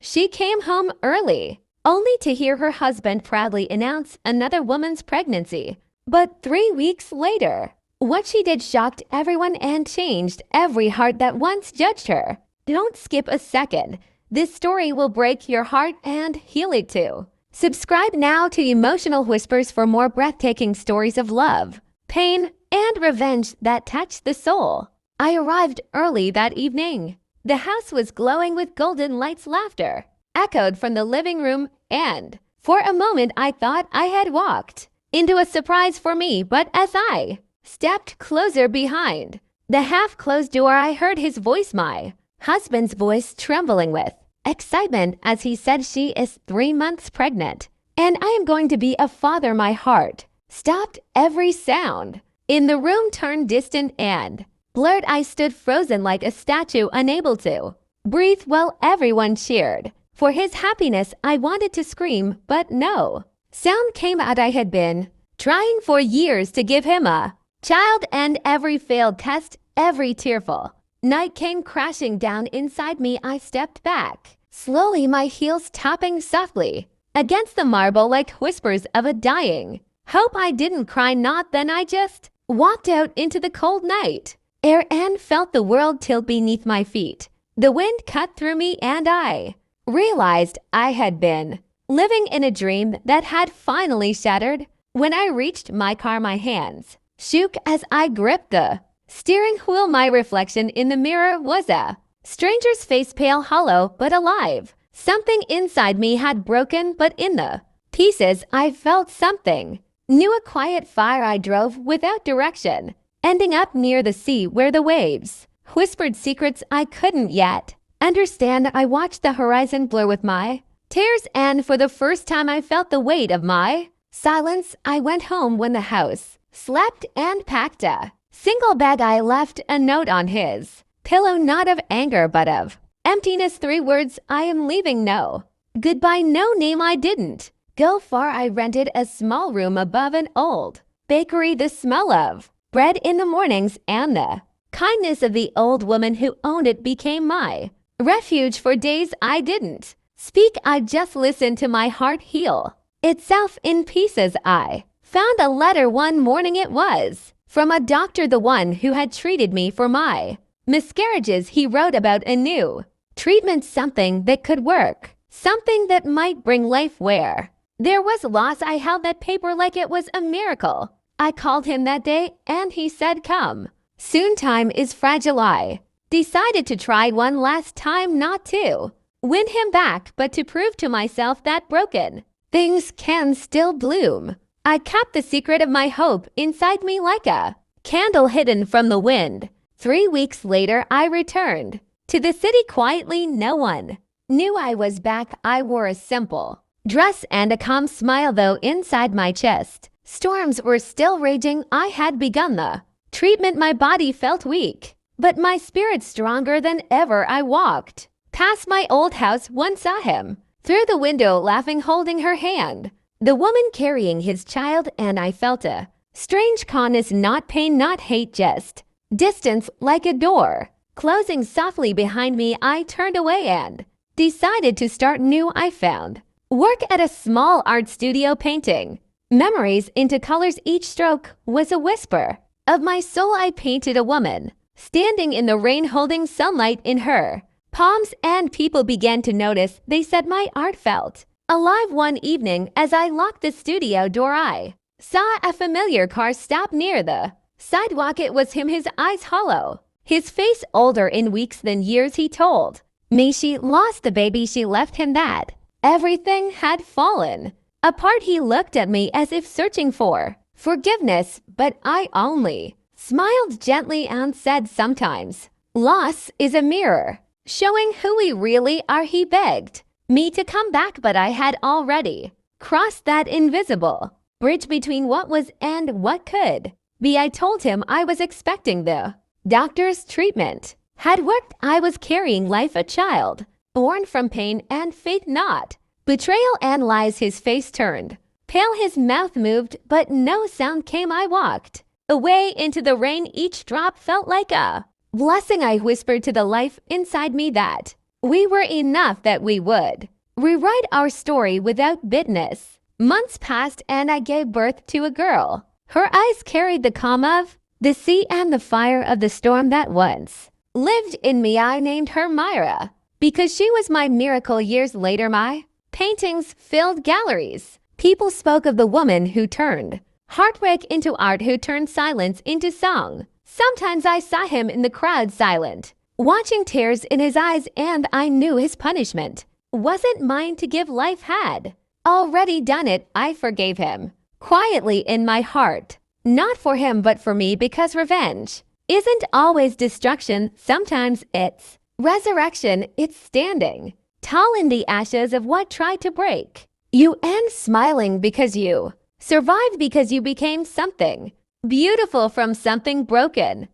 She came home early, only to hear her husband proudly announce another woman's pregnancy. But 3 weeks later, what she did shocked everyone and changed every heart that once judged her. Don't skip a second. This story will break your heart and heal it too. Subscribe now to Emotional Whispers for more breathtaking stories of love, pain, and revenge that touch the soul. I arrived early that evening. The house was glowing with golden lights. Laughter echoed from the living room, and for a moment I thought I had walked into a surprise for me. But as I stepped closer behind the half-closed door, I heard his voice, my husband's voice, trembling with excitement as he said, "She is 3 months pregnant, and I am going to be a father." My heart stopped. Every sound in the room turned distant and blurred. I stood frozen like a statue, unable to breathe while everyone cheered for his happiness. I wanted to scream, but no sound came out. I had been trying for years to give him a child, and every failed test, every tearful night came crashing down inside me. I stepped back, slowly, my heels tapping softly against the marble like whispers of a dying hope. I didn't cry, not then. I just walked out into the cold night air and felt the world tilt beneath my feet. The wind cut through me, and I realized I had been living in a dream that had finally shattered. When I reached my car, my hands shook as I gripped the steering wheel. My reflection in the mirror was a stranger's face, pale, hollow, but alive. Something inside me had broken, but in the pieces I felt something new, a quiet fire. I drove without direction, ending up near the sea where the waves whispered secrets I couldn't yet understand. I watched the horizon blur with my tears, and for the first time I felt the weight of my silence. I went home when the house slept and packed a single bag. I left a note on his pillow, not of anger but of emptiness. 3 words: I am leaving. No goodbye, no name. I didn't go far. I rented a small room above an old bakery. The smell of bread in the mornings and the kindness of the old woman who owned it became my refuge. For days I didn't speak. I just listened to my heart heal itself in pieces. I found a letter one morning. It was from a doctor, the one who had treated me for my miscarriages. He wrote about a new treatment, something that could work, something that might bring life where there was loss. I held that paper like it was a miracle. I called him that day, and he said, "Come soon, time is fragile." I decided to try one last time, not to win him back, but to prove to myself that broken things can still bloom. I kept the secret of my hope inside me like a candle hidden from the wind. 3 weeks later, I returned to the city quietly. No one knew I was back. I wore a simple dress and a calm smile, though inside my chest storms were still raging. I had begun the treatment. My body felt weak, but my spirit stronger than ever. I walked past my old house, once saw him through the window laughing, holding her hand, the woman carrying his child, and I felt a strange calmness, not pain, not hate, just distance, like a door closing softly behind me. I turned away and decided to start new. I found work at a small art studio, painting memories into colors. Each stroke was a whisper of my soul. I painted a woman standing in the rain, holding sunlight in her palms, and people began to notice. They said my art felt alive. One evening, as I locked the studio door, I saw a familiar car stop near the sidewalk. It was him, his eyes hollow, his face older in weeks than years. He told me she lost the baby she left him, that everything had fallen apart. He looked at me as if searching for forgiveness, but I only smiled gently and said, "Sometimes loss is a mirror showing who we really are." He begged me to come back, but I had already crossed that invisible bridge between what was and what could be. I told him I was expecting the doctor's treatment had worked. I was carrying life, a child born from pain and faith, not betrayal and lies. His face turned pale, his mouth moved, but no sound came. I walked away into the rain. Each drop felt like a blessing. I whispered to the life inside me that We were enough that we would rewrite our story without bitterness. Months passed and I gave birth to a girl. Her eyes carried the calm of the sea and the fire of the storm that once lived in me. I named her Myra because she was my miracle. Years later, my paintings filled galleries. People spoke of the woman who turned heartbreak into art, who turned silence into song. Sometimes I saw him in the crowd silent, watching tears in his eyes, and I knew his punishment wasn't mine to give. Life had already done it. I forgave him quietly in my heart, not for him but for me, because revenge isn't always destruction. Sometimes it's resurrection. It's standing tall in the ashes of what tried to break you and smiling because you survived, because you became something beautiful from something broken.